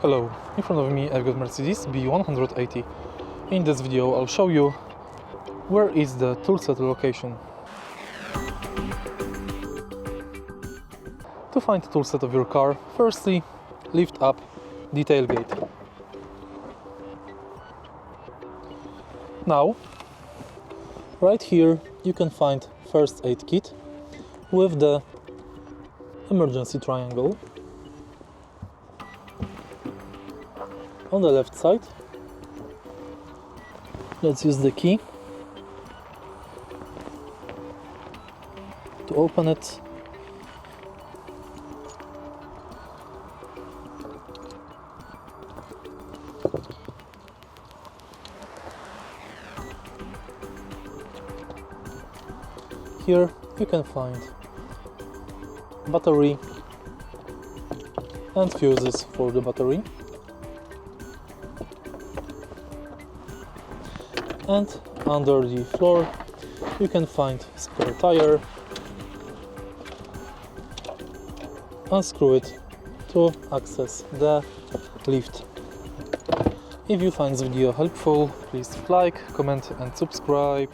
Hello, in front of me I've got Mercedes B180. In this video I'll show you where is the toolset location. To find the toolset of your car, firstly lift up the tailgate. Now, right here you can find first aid kit with the emergency triangle. On the left side, let's use the key to open it. Here you can find battery and fuses for the battery. And under the floor you can find spare tire. Unscrew it to access the lift. If you find this video helpful, please like, comment and subscribe.